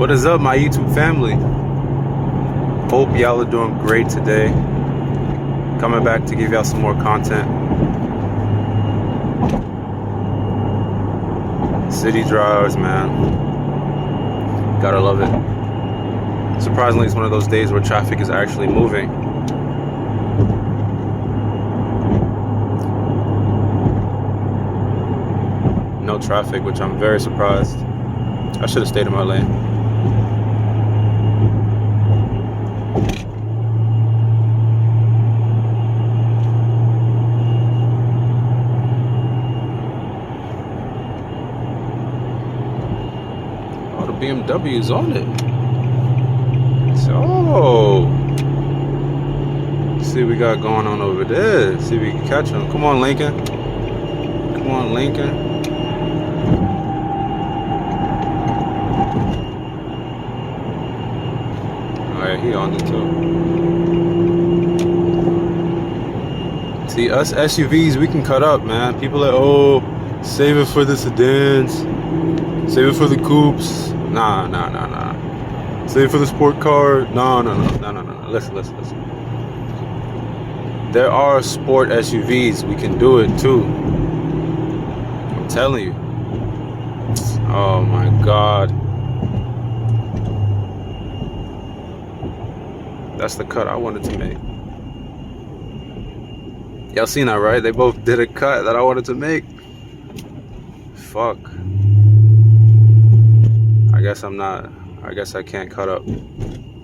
What is up, my YouTube family? Hope y'all are doing great today. Coming back to give y'all some more content. City drives, man. Gotta love it. Surprisingly, it's one of those days where traffic is actually moving. No traffic, which I'm very surprised. I should have stayed in my lane. Oh, the BMW's on it. So, let's see what we got going on over there. See if we can catch him. Come on, Lincoln. Come on, Lincoln. Alright, he on it too. See, us SUVs, we can cut up, man. People are like, oh, save it for the sedans. Save it for the coupes. Nah. Save it for the sport car. No. Listen. There are sport SUVs. We can do it too. I'm telling you. Oh my God. That's the cut I wanted to make. Y'all seen that, right? They both did a cut that I wanted to make. Fuck. I guess I can't cut up.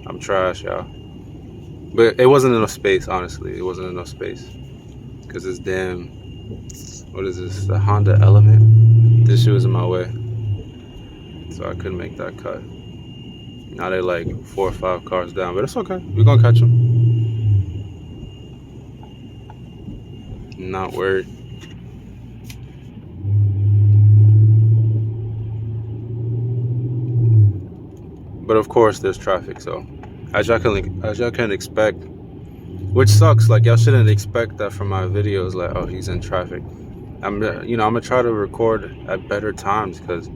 I'm trash, y'all. But it wasn't enough space, honestly. It wasn't enough space. Because this damn, what is this? The Honda Element? This shit was in my way. So I couldn't make that cut. Now they're like 4 or 5 cars down, but it's okay. We're gonna catch them. Not worried. But of course, there's traffic. So, as y'all can expect, which sucks. Like y'all shouldn't expect that from my videos. Like, oh, he's in traffic. I'm gonna try to record at better times because,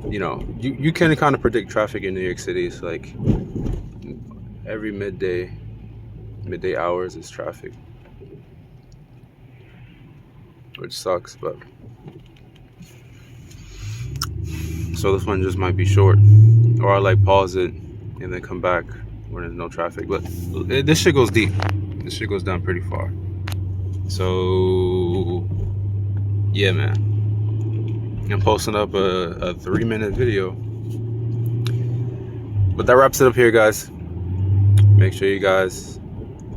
you can kind of predict traffic in New York City. It's like every midday hours is traffic, which sucks. But so this one just might be short, or I like pause it and then come back when there's no traffic. But this shit goes deep. This shit goes down pretty far. So yeah, man. I'm posting up a 3-minute video. But that wraps it up here, guys. Make sure you guys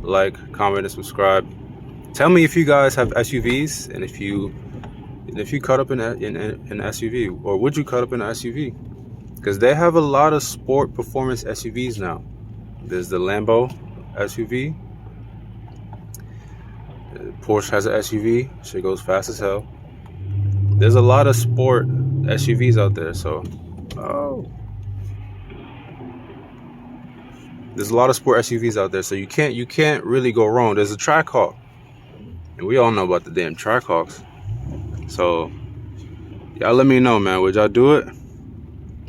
like, comment, and subscribe. Tell me if you guys have SUVs and if you cut up in an SUV, or would you cut up in an SUV? Because they have a lot of sport performance SUVs now. There's the Lambo SUV. Porsche has an SUV. Shit goes fast as hell. There's a lot of sport SUVs out there, so there's a lot of sport SUVs out there, so you can't really go wrong. There's a Trackhawk, and we all know about the damn Trackhawks. So y'all let me know, man. Would y'all do it?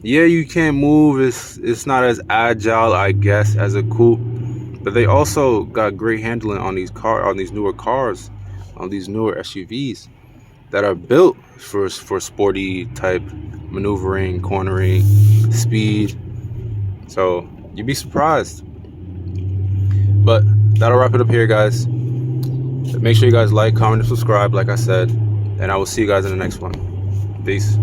Yeah, you can't move. It's not as agile, I guess, as a coupe, but they also got great handling on these newer cars, on these newer SUVs that are built for sporty type maneuvering, cornering, speed. So you'd be surprised. But that'll wrap it up here, guys. Make sure you guys like, comment, and subscribe, like I said, and I will see you guys in the next one. Peace.